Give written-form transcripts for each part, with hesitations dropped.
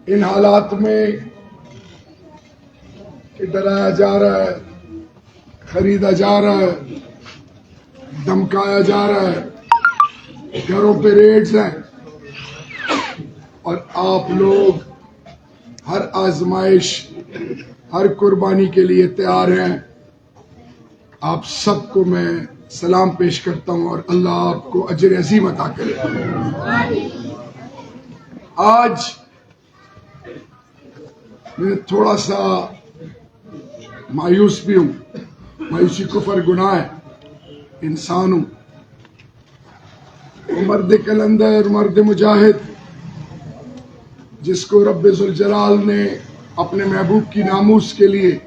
ان حالات میں کہ ڈرایا جا رہا ہے، خریدا جا رہا ہے، دھمکایا جا رہا ہے، گھروں پہ ریڈز ہیں، اور آپ لوگ ہر آزمائش، ہر قربانی کے لیے تیار ہیں. آپ سب کو میں سلام پیش کرتا ہوں اور اللہ آپ کو اجر عظیم عطا کرے. آج میں تھوڑا سا مایوس بھی ہوں. مایوسی کفر گناہ ہے، انسان ہوں. وہ مرد کلندر، مرد مجاہد، جس کو رب ذوالجلال نے اپنے محبوب کی ناموس کے لیے،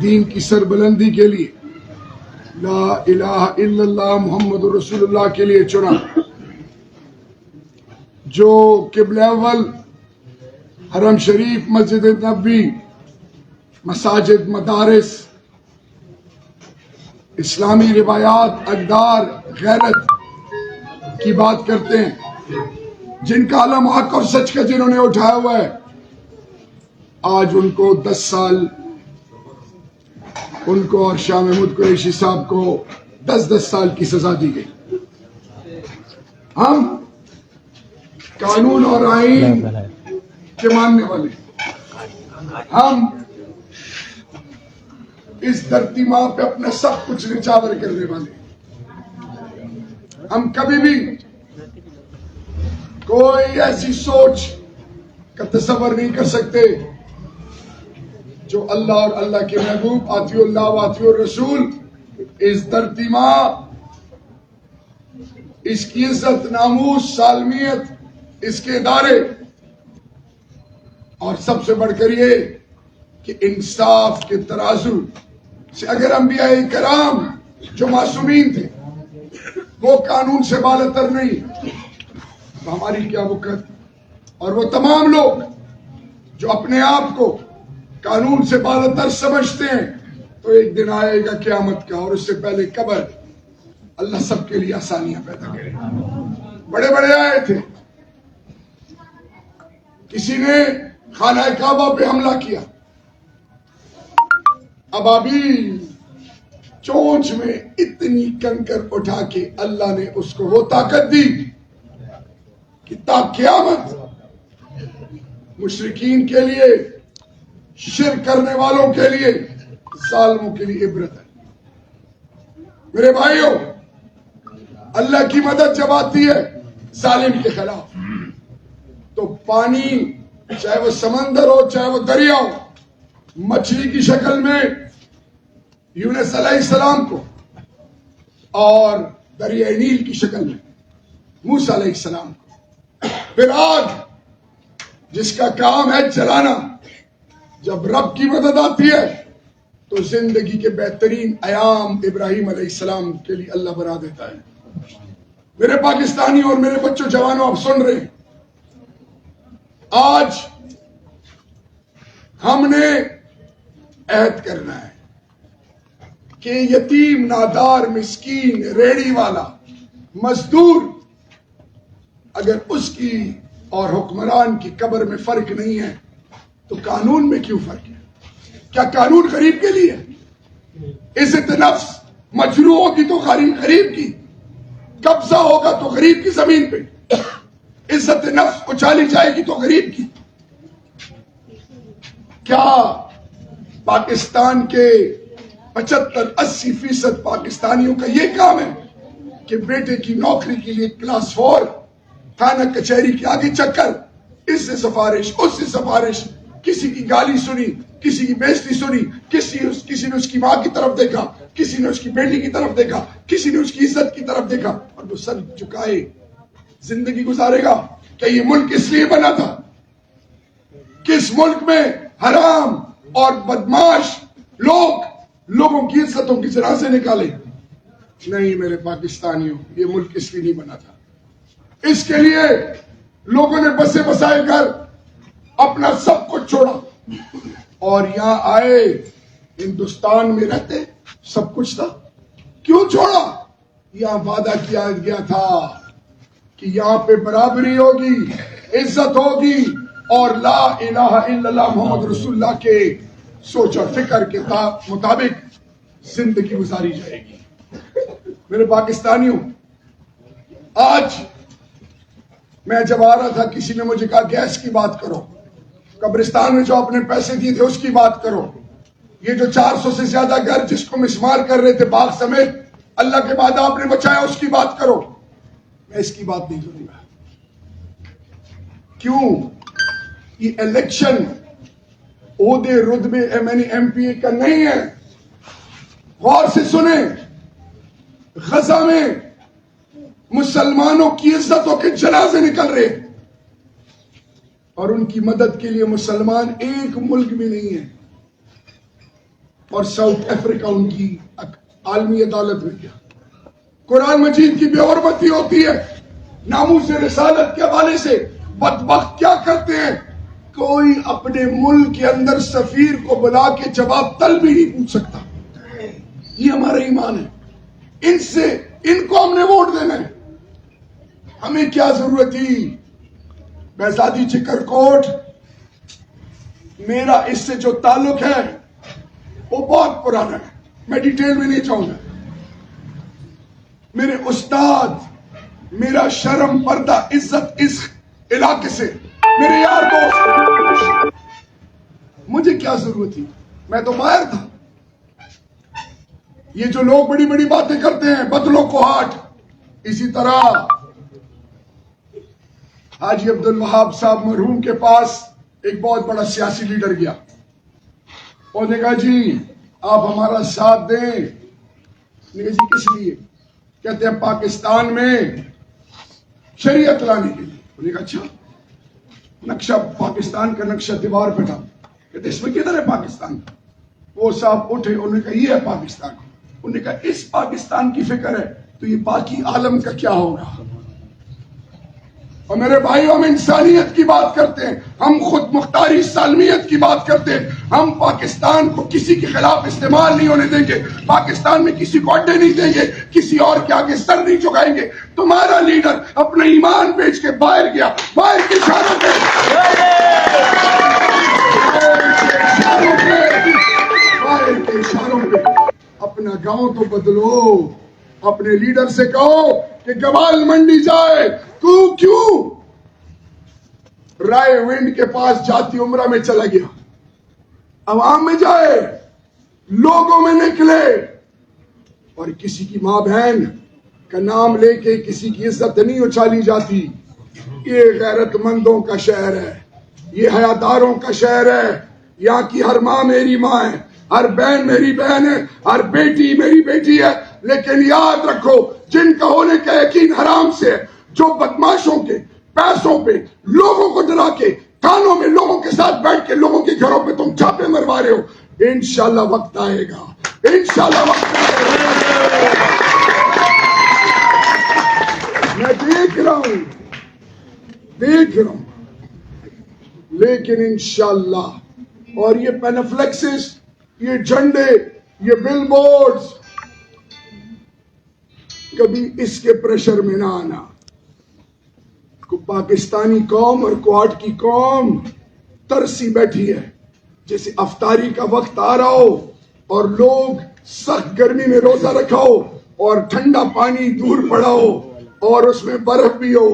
دین کی سربلندی کے لیے، لا الہ الا اللہ محمد رسول اللہ کے لیے چنا، جو قبلہ اول، حرم شریف، مسجد نبوی، مساجد، مدارس، اسلامی روایات، اقدار، غیرت کی بات کرتے ہیں، جن کا علم حق اور سچ کا جنہوں نے اٹھایا ہوا ہے. آج ان کو 10 سال، ان کو اور شاہ محمود قریشی صاحب کو 10 سال کی سزا دی گئی. ہم قانون اور آئین کے ماننے والے، ہم اس دھرتی ماں پہ اپنا سب کچھ نچھاور کرنے والے. ہم کبھی بھی کوئی ایسی سوچ کا تصور نہیں کر سکتے جو اللہ اور اللہ کے محبوب، آتی اللہ و آتی الرسول، اس دھرتی ماں، اس کی عزت، ناموس، سالمیت، اس کے ادارے، اور سب سے بڑھ کر یہ کہ انصاف کے ترازو سے اگر انبیاء کرام جو معصومین تھے وہ قانون سے بالاتر نہیں، تو ہماری کیا وقت. اور وہ تمام لوگ جو اپنے آپ کو قانون سے بالاتر سمجھتے ہیں، تو ایک دن آئے گا قیامت کا، اور اس سے پہلے قبر. اللہ سب کے لیے آسانیاں پیدا کرے. بڑے بڑے آئے تھے، کسی نے خانہ کعبہ پہ حملہ کیا، ابابیل چونچ میں اتنی کنکر اٹھا کے اللہ نے اس کو وہ طاقت دی کہ تا قیامت مشرکین کے لیے، شرک کرنے والوں کے لیے، ظالموں کے لیے عبرت ہے. میرے بھائیوں، اللہ کی مدد جب آتی ہے ظالم کے خلاف، تو پانی، چاہے وہ سمندر ہو، چاہے وہ دریا ہو، مچھلی کی شکل میں یونس علیہ السلام کو، اور دریائے نیل کی شکل میں موسیٰ علیہ السلام کو، پھر آگ جس کا کام ہے جلانا. جب رب کی مدد آتی ہے تو زندگی کے بہترین ایام ابراہیم علیہ السلام کے لیے اللہ بنا دیتا ہے. میرے پاکستانی اور میرے بچوں، جوانوں، آپ سن رہے ہیں، آج ہم نے عہد کرنا ہے کہ یتیم، نادار، مسکین، ریڑھی والا، مزدور، اگر اس کی اور حکمران کی قبر میں فرق نہیں ہے تو قانون میں کیوں فرق ہے؟ کیا قانون غریب کے لیے؟ عزت نفس مجروح ہوگی تو غریب کی، قبضہ ہوگا تو غریب کی زمین پہ، عزت نفس اچھالی جائے گی تو غریب کی. کیا پاکستان کے 75-80% پاکستانیوں کا یہ کام ہے کہ بیٹے کی نوکری کے لیے کلاس 4 تھانہ کچہری کے آگے چکر، اس سے سفارش، اس سے سفارش، کسی کی گالی سنی، کسی کی بےزتی سنی، کسی نے اس کی ماں کی طرف دیکھا، کسی نے اس کی بیٹی کی طرف دیکھا، کسی نے اس کی عزت کی طرف دیکھا، اور وہ سر جھکائے زندگی گزارے گا؟ کہ یہ ملک اس لیے بنا تھا؟ کس ملک میں حرام اور بدماش لوگوں کی عزتوں کی طرح سے نکالے؟ نہیں میرے پاکستانیوں، یہ ملک اس لیے نہیں بنا تھا. اس کے لیے لوگوں نے بسے بسائے گھر، اپنا سب کچھ چھوڑا اور یہاں آئے. ہندوستان میں رہتے سب کچھ تھا، کیوں چھوڑا؟ یہاں وعدہ کیا گیا تھا کہ یہاں پہ برابری ہوگی، عزت ہوگی، اور لا الہ الا اللہ محمد رسول اللہ کے سوچ اور فکر کے مطابق زندگی گزاری جائے گی. میرے پاکستانیوں، آج میں جب آ رہا تھا کسی نے مجھے کہا گیس کی بات کرو، قبرستان میں جو اپنے پیسے دیے تھے اس کی بات کرو، یہ جو 400 سے زیادہ گھر جس کو مسمار کر رہے تھے باغ سمیت اللہ کے بعد آپ نے بچایا اس کی بات کرو. میں اس کی بات نہیں کروں گا. کیوں؟ یہ الیکشن عہدے رتبے ایم پی اے کا نہیں ہے. غور سے سنیں، غزہ میں مسلمانوں کی عزتوں کے جنازے نکل رہے اور ان کی مدد کے لیے مسلمان ایک ملک بھی نہیں ہے، اور ساؤتھ افریقہ ان کی عالمی عدالت میں کیا. قرآن مجید کی بے حرمتی ہوتی ہے. ناموس رسالت کے حوالے سے بدبخت کیا کرتے ہیں، کوئی اپنے ملک کے اندر سفیر کو بلا کے جواب طلب بھی نہیں پوچھ سکتا. یہ ہمارا ایمان ہے. ان کو ہم نے ووٹ دینا ہے. ہمیں کیا ضرورت تھی؟ بہزادی چکرکوٹ، میرا اس سے جو تعلق ہے وہ بہت پرانا ہے، میں ڈیٹیل میں نہیں چاہوں گا. میرے استاد، میرا شرم پردہ عزت اس علاقے سے، میرے یار دوست، مجھے کیا ضرورت تھی؟ میں تو باہر تھا. یہ جو لوگ بڑی بڑی باتیں کرتے ہیں بدلوں کو ہاتھ، اسی طرح حاجی عبد الوہاب صاحب مرحوم کے پاس ایک بہت بڑا سیاسی لیڈر گیا. انہوں نے کہا جی آپ ہمارا ساتھ دیں. جی کس لیے؟ کہتے ہیں پاکستان میں شریعت لانے کے لیے. انہوں نے کہا اچھا، نقشہ پاکستان کا نقشہ دیوار پہ تھا. کہتے اس میں کدھر ہے پاکستان؟ وہ صاحب اٹھے، انہوں نے کہا یہ ہے پاکستان. انہوں نے کہا اس پاکستان کی فکر ہے تو یہ باقی عالم کا کیا ہوگا؟ اور میرے بھائیوں، ہم انسانیت کی بات کرتے ہیں، ہم خود مختاری سالمیت کی بات کرتے ہیں. ہم پاکستان کو کسی کے خلاف استعمال نہیں ہونے دیں گے. پاکستان میں کسی کو اڈے نہیں دیں گے، کسی اور کے آگے سر نہیں جھکائیں گے. تمہارا لیڈر اپنا ایمان بیچ کے باہر گیا، باہر کے اشاروں پہ اپنا گاؤں تو بدلو. اپنے لیڈر سے کہو کہ گوال منڈی جائے. کیوں؟ رائے ونڈ کے پاس جاتی عمرہ میں چلا گیا، عوام میں جائے، لوگوں میں نکلے، اور کسی کی ماں بہن کا نام لے کے کسی کی عزت نہیں اچھالی جاتی. یہ غیرت مندوں کا شہر ہے، یہ حیاداروں کا شہر ہے. یہاں کی ہر ماں میری ماں ہے، ہر بہن میری بہن ہے، ہر بیٹی میری بیٹی ہے. لیکن یاد رکھو، جن کا ہونے کا یقین حرام سے ہے، جو بدماشوں کے پیسوں پہ لوگوں کو ڈرا کے کانوں میں لوگوں کے ساتھ بیٹھ کے لوگوں کے گھروں پہ تم چھاپے مروا رہے ہو، انشاءاللہ وقت آئے گا، انشاءاللہ وقت آئے گا. میں دیکھ رہا ہوں، لیکن انشاءاللہ. اور یہ پینفلیکسز، یہ جھنڈے، یہ بل بورڈز، کبھی اس کے پریشر میں نہ آنا. پاکستانی قوم اور کوارٹ کی قوم ترسی بیٹھی ہے. جیسے افطاری کا وقت آ رہا ہو اور لوگ سخت گرمی میں روزہ رکھا ہو اور ٹھنڈا پانی دور پڑا ہو اور اس میں برف بھی ہو،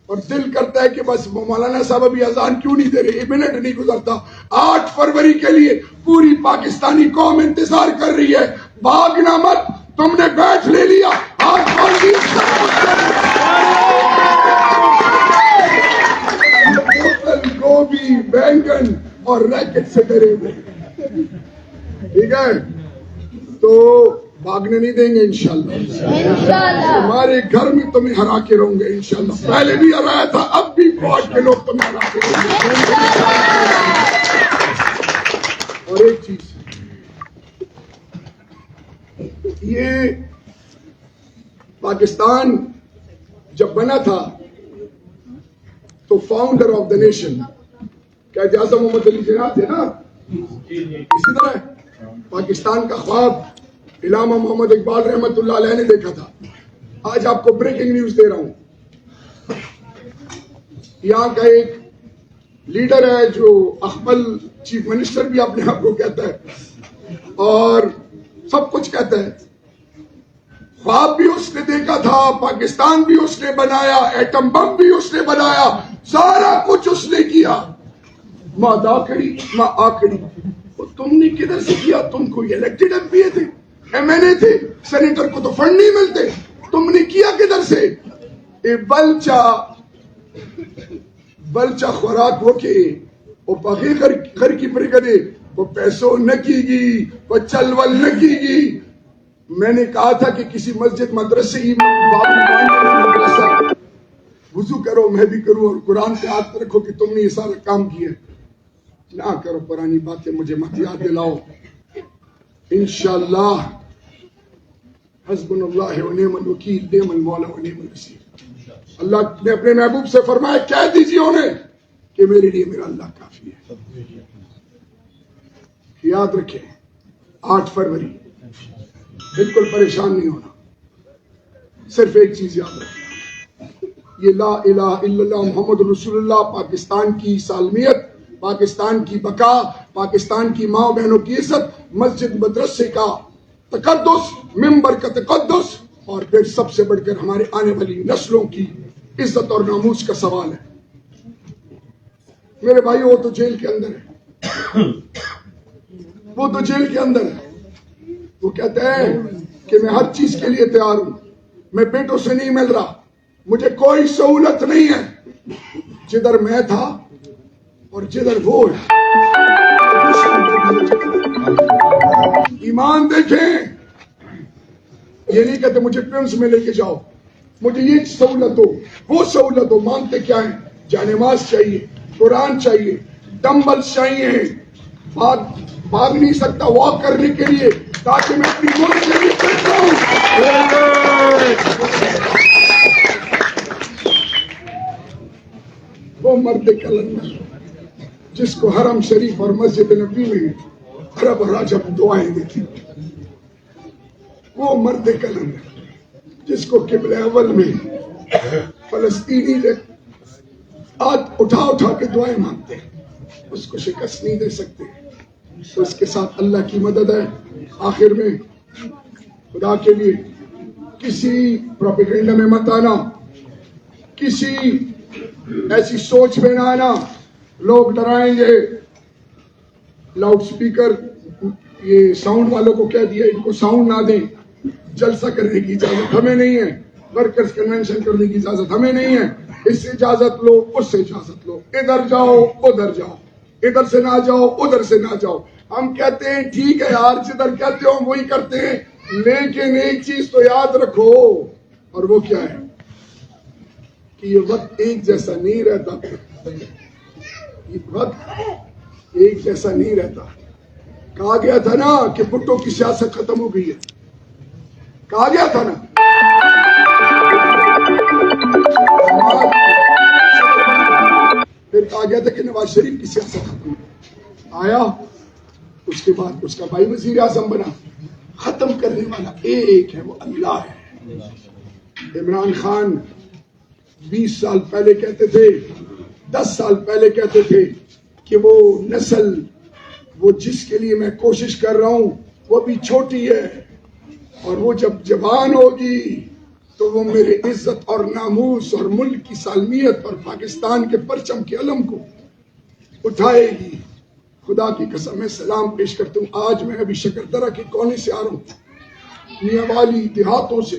اور دل کرتا ہے کہ بس مولانا صاحب ابھی اذان کیوں نہیں دے رہے، 1 منٹ نہیں گزرتا. 8 فروری کے لیے پوری پاکستانی قوم انتظار کر رہی ہے. بھاگنا مت، تم نے بیٹھ لے لیا، ہاتھ باندھ گوبھی، بینگن اور ریکٹ سے ڈرے ہوئے. ٹھیک ہے، تو بھاگنے نہیں دیں گے انشاءاللہ. تمہارے گھر میں تمہیں ہرا کے رہوں گے انشاءاللہ. پہلے بھی ہرایا تھا، اب بھی فوج کے لوگ تمہیں ہرا کے رہوں گے. اور ایک چیز، یہ پاکستان جب بنا تھا تو founder of the nation Quaid Azam محمد علی جناح تھے نا. اسی طرح پاکستان کا خواب علامہ محمد اقبال رحمت اللہ علیہ نے دیکھا تھا. آج آپ کو بریکنگ نیوز دے رہا ہوں. یہاں کا ایک لیڈر ہے جو اخبل چیف منسٹر بھی اپنے آپ کو کہتا ہے اور سب کچھ کہتا ہے. خواب بھی اس نے دیکھا تھا, پاکستان بھی اس نے بنایا, ایٹم بم بھی اس نے بنایا, سارا کچھ اس نے کیا. ماں داکڑی ماں آکڑی. تم نے کدھر سے کیا؟ تم کوئی الیکٹڈ ایم پی اے تھے, ایم این اے تھے, سینیٹر کو تو فنڈ نہیں ملتے, تم نے کیا کدھر سے؟ اے بلچا خوراک ہو کے وہ پاکی گھر کی پرگدے وہ پیسوں نہ کی گی, وہ چل ول نہ کی گی. میں نے کہا تھا کہ کسی مسجد مدرسے ہی مدرسہ وضو کرو, میں بھی کروں, اور قرآن پہ ہاتھ رکھو کہ تم نے یہ سارا کام کیا. نہ کرو پرانی باتیں, مجھے مت یاد دلاؤ. انشاءاللہ حسبنا اللہ و نعم الوکیل, نعم المولا و نعم النصیر. اللہ نے اپنے محبوب سے فرمایا کہہ دیجیے انہیں کہ میرے لیے میرا اللہ کافی ہے. یاد رکھیں 8 فروری بالکل پریشان نہیں ہونا, صرف ایک چیز یاد رکھیں, یہ لا الہ الا اللہ محمد رسول اللہ پاکستان کی سالمیت, پاکستان کی بقا, پاکستان کی ماں بہنوں کی عزت, مسجد مدرسے کا تقدس, ممبر کا تقدس, اور پھر سب سے بڑھ کر ہمارے آنے والی نسلوں کی عزت اور ناموس کا سوال ہے. میرے بھائی وہ تو جیل کے اندر ہے, وہ تو جیل کے اندر ہے. وہ کہتے ہیں کہ میں ہر چیز کے لیے تیار ہوں, میں بیٹوں سے نہیں مل رہا, مجھے کوئی سہولت نہیں ہے. جدھر میں تھا اور جدھر وہ ہے, ایمان دیکھیں. یہ نہیں کہتے مجھے پرنس میں لے کے جاؤ, مجھے یہ سہولت ہو, وہ سہولت ہو. مانگتے کیا ہے؟ جانماز چاہیے, قرآن چاہیے, ڈمبلز چاہیے, بھاگ نہیں سکتا واک کرنے کے لیے تاکہ میں اپنی ملک کے لیے کر جاؤں. وہ مرد کلندر جس کو حرم شریف اور مسجد نبی میں عرب راجب دعائیں دیتی, وہ مرد کلندر جس کو قبلہ اول میں فلسطینی ہاتھ اٹھا کے دعائیں مانگتے ہیں, اس کو شکست نہیں دے سکتے. تو اس کے ساتھ اللہ کی مدد ہے. آخر میں خدا کے لیے کسی پروپیگنڈا میں مت آنا, کسی ایسی سوچ میں نہ آنا. لوگ ڈرائیں گے, لاؤڈ سپیکر یہ ساؤنڈ والوں کو کہہ دیا ان کو ساؤنڈ نہ دیں, جلسہ کرنے کی اجازت ہمیں نہیں ہے, ورکرز کنونشن کرنے کی اجازت ہمیں نہیں ہے, اس سے اجازت لو اس سے اجازت لو, ادھر جاؤ ادھر جاؤ, ادھر سے نہ جاؤ ادھر سے نہ جاؤ. ہم کہتے ہیں ٹھیک ہے یار, جدھر کہتے ہو ہم وہی کرتے ہیں, لیکن ایک چیز تو یاد رکھو, اور وہ کیا ہے کہ یہ وقت ایک جیسا نہیں رہتا. یہ وقت ایک جیسا نہیں رہتا. کہا گیا تھا نا کہ بھٹو کی سیاست ختم ہو گئی ہے, کہا گیا تھا نا. پھر کہا گیا تھا کہ نواز شریف کی سیاست ختم آیا, اس کے بعد اس کا بھائی وزیر اعظم بنا. ختم کرنے والا ایک ہے, وہ اللہ ہے. عمران خان 20 سال پہلے کہتے تھے, 10 سال پہلے کہتے تھے کہ وہ نسل, وہ جس کے لیے میں کوشش کر رہا ہوں وہ بھی چھوٹی ہے, اور وہ جب جوان ہوگی تو وہ میرے عزت اور ناموس اور ملک کی سالمیت اور پاکستان کے پرچم کے علم کو اٹھائے گی. خدا کی قسم میں سلام پیش کرتا ہوں. آج میں ابھی شکردرہ کے کونے سے آ رہا ہوں, میاں والی دیہاتوں سے.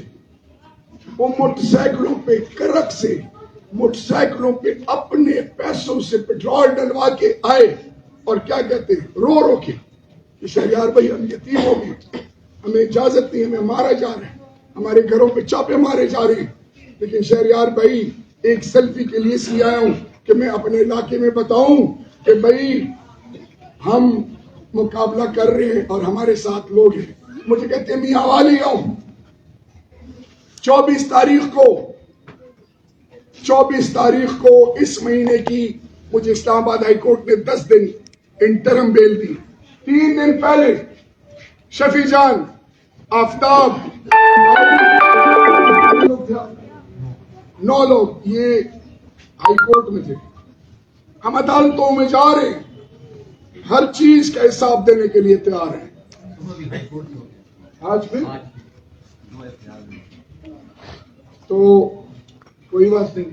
وہ موٹر سائیکلوں پہ کرک سے, موٹر سائیکلوں پہ اپنے پیسوں سے پیٹرول ڈلوا کے آئے, اور کیا کہتے ہیں رو رو کے کہ شہریار بھائی ہم یتیم ہو گئے, ہمیں اجازت نہیں, ہمیں مارا جا رہا ہے, ہمارے گھروں پہ چاپے مارے جا رہے ہیں. لیکن شہریار بھائی ایک سیلفی کے لیے سی آیا ہوں کہ میں اپنے علاقے میں بتاؤں کہ بھائی ہم مقابلہ کر رہے ہیں اور ہمارے ساتھ لوگ ہیں. مجھے کہتے ہیں میاں والی آؤں. 24 تاریخ کو اس مہینے کی مجھے اسلام آباد ہائی کورٹ نے 10 دن انٹرم بیل دی. 3 دن پہلے شفیع جان, آفتاب, 9 لوگ یہ ہائی کورٹ میں تھے. ہم عدالتوں میں جا رہے ہیں، ہر چیز کا حساب دینے کے لیے تیار ہیں. آج بھی تو کوئی بات نہیں،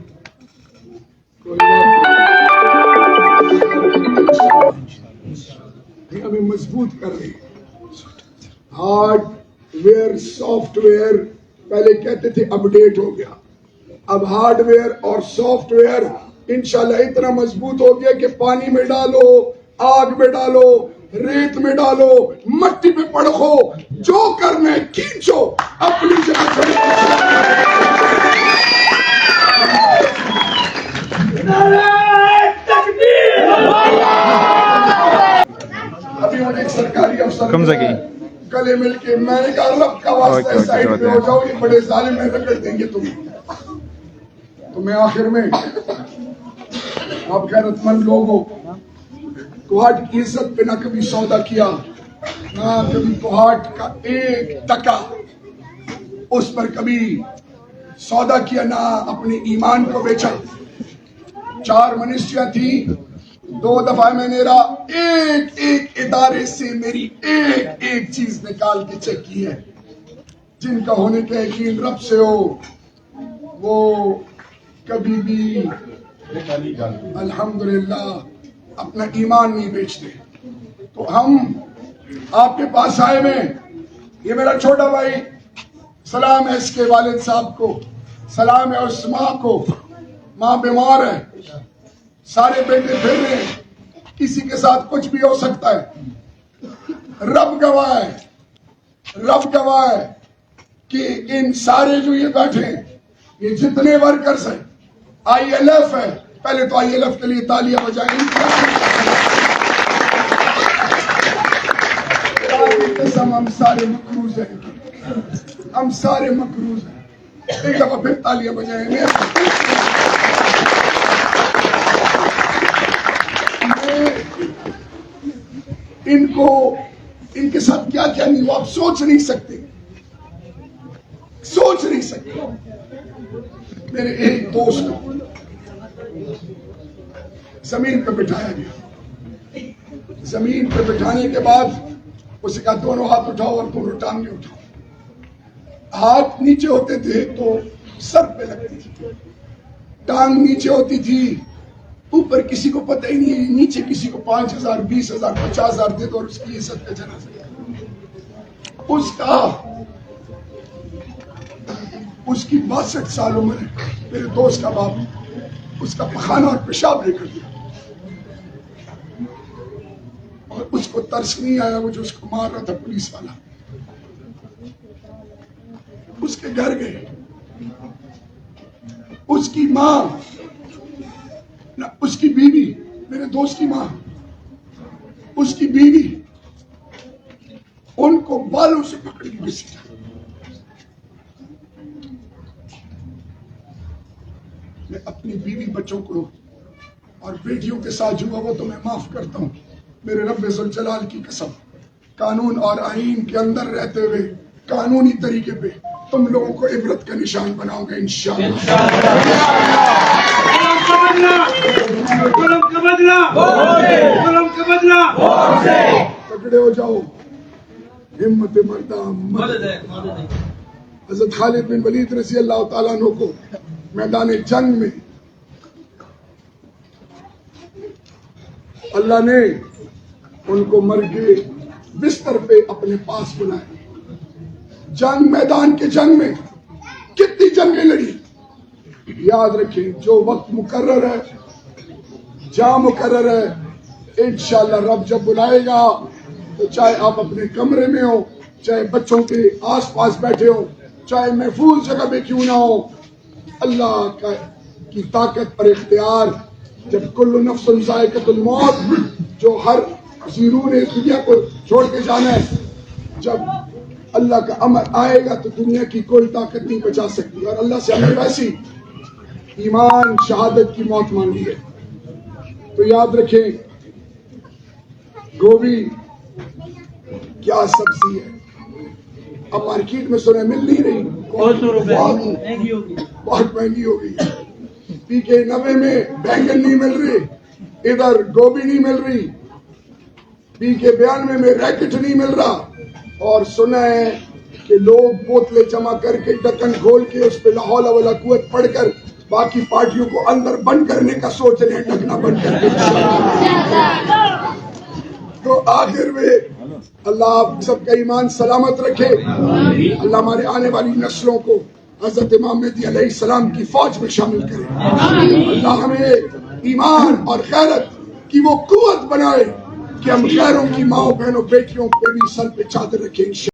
کوئی بات نہیں، ہمیں مضبوط کر رہی ہے. ہارڈ ویئر سافٹ ویئر پہلے کہتے تھے اپڈیٹ ہو گیا، اب ہارڈ ویئر اور سافٹ ویئر انشاءاللہ اتنا مضبوط ہو گیا کہ پانی میں ڈالو، آگ میں ڈالو، ریت میں ڈالو، مٹی پہ پڑھو، جو کرنا ہے کھینچو اپنی جگہ کھڑے. ابھی ہم ایک سرکاری افسر گلے مل کے میں نے کہا رب کا واسطہ سائڈ پہ ہو جاؤ، یہ بڑے ظالم ہیں، رگڑ دیں گے تمہیں. تو میں آخر میں آپ غیرت مند لوگ ہو، کوہاٹ کی عزت پہ نہ کبھی سودا کیا، نہ کبھی کوہاٹ کا ایک ٹکا اس پر کبھی سودا کیا، نہ اپنے ایمان کو بیچا. 4 منسٹریاں تھی، 2 دفعہ میں نے ایک ایک ادارے سے میری ایک ایک چیز نکال کے چیک کی ہے. جن کا ہونے کا یقین رب سے ہو وہ کبھی بھی الحمدللہ اپنا ایمان نہیں بیچتے. تو ہم آپ کے پاس آئے میں، یہ میرا چھوٹا بھائی، سلام ہے اس کے والد صاحب کو، سلام ہے اس ماں کو، ماں بیمار ہے، سارے بیٹے پھر رہے ہیں، کسی کے ساتھ کچھ بھی ہو سکتا ہے. رب گواہ ہے، رب گواہ ہے کہ ان سارے جو یہ بیٹھے ہیں، یہ جتنے ورکرز ہیں، آئی ایل ایف ہے، پہلے تو آئی ایل ایف کے لیے تالیاں بجائیں. ہم سارے مقروض ہیں، ہم سارے مقروض ہیں. ایک دفعہ پھر تالیاں بجائیں گے. ان کو ان کے ساتھ کیا کیا نہیں ہوا آپ سوچ نہیں سکتے، سوچ نہیں سکتے. میرے ایک دوست کو زمین پہ بٹھایا گیا، زمین پہ بٹھانے کے بعد اسے کہا دونوں ہاتھ اٹھاؤ اور دونوں ٹانگیں اٹھاؤ. ہاتھ نیچے ہوتے تھے تو سر پہ لگتی تھی، ٹانگ نیچے ہوتی تھی اوپر کسی کو پتہ ہی نہیں ہے، نیچے کسی کو 5,000 20,000 50,000 دے دو اور اس کی عزت کا جنازہ. اس کی 62 سال عمر ہے، میرے دوست کا باپ اس کا پخانہ اور پیشاب لے کر دیا، اور اس کو ترس نہیں آیا، وہ جو اس کو مار رہا تھا پولیس والا. اس کے گھر گئے، اس کی ماں، اس کی بیوی، میرے دوست کی ماں، اس کی بیوی ان کو بالوں سے پکڑ کے گھسیٹا. میں اپنی بیوی بچوں کو اور بیٹیوں کے ساتھ جو ہوا تو میں معاف کرتا ہوں. میرے رب ذوالجلال کی قسم، قانون اور آئین کے اندر رہتے ہوئے قانونی طریقے پہ تم لوگوں کو عبرت کا نشان بناؤں گا انشاءاللہ. تکڑے ہو جاؤ، ہمت مردہ. حضرت خالد بن ولید رضی اللہ تعالیٰ عنہ کو میدان جنگ میں اللہ نے ان کو مر کے بستر پہ اپنے پاس بلایا. جنگ، میدان کے جنگ میں کتنی جنگیں لڑی. یاد رکھیں جو وقت مقرر ہے، جہاں مقرر ہے، انشاءاللہ رب جب بلائے گا تو چاہے آپ اپنے کمرے میں ہو، چاہے بچوں کے آس پاس بیٹھے ہو، چاہے محفوظ جگہ پہ کیوں نہ ہو، اللہ کی طاقت پر اختیار. جب کل نفس ذائقۃ الموت، جو ہر زیرو نے اس دنیا کو چھوڑ کے جانا ہے، جب اللہ کا امر آئے گا تو دنیا کی کوئی طاقت نہیں بچا سکتی. اور اللہ سے ہمیں ویسی ایمان شہادت کی موت مانگی ہے. تو یاد رکھیں گوبھی کیا سبزی ہے، اب مارکیٹ میں سنیں مل نہیں رہی، بہت مہنگی ہو گئی. PK 90 میں بینگن نہیں مل رہے، ادھر گوبھی نہیں مل رہی، پی کے 92 میں ریکٹ نہیں مل رہا، اور سنا ہے کہ لوگ بوتلیں جمع کر کے ڈکن کھول کے اس پہ لا حول ولا قوت پڑھ کر باقی پارٹیوں کو اندر بند کرنے کا سوچ رہے ہیں، ڈکنا بند کر کے۔ تو آخر میں اللہ آپ سب کا ایمان سلامت رکھے، اللہ ہمارے آنے والی نسلوں کو حضرت امام مہدی علیہ السلام کی فوج میں شامل کرے، اللہ ہمیں ایمان اور غیرت کی وہ قوت بنائے کہ ہم غیروں کی ماؤں بہنوں بیٹیوں پہ بھی سر پہ چادر رکھیں۔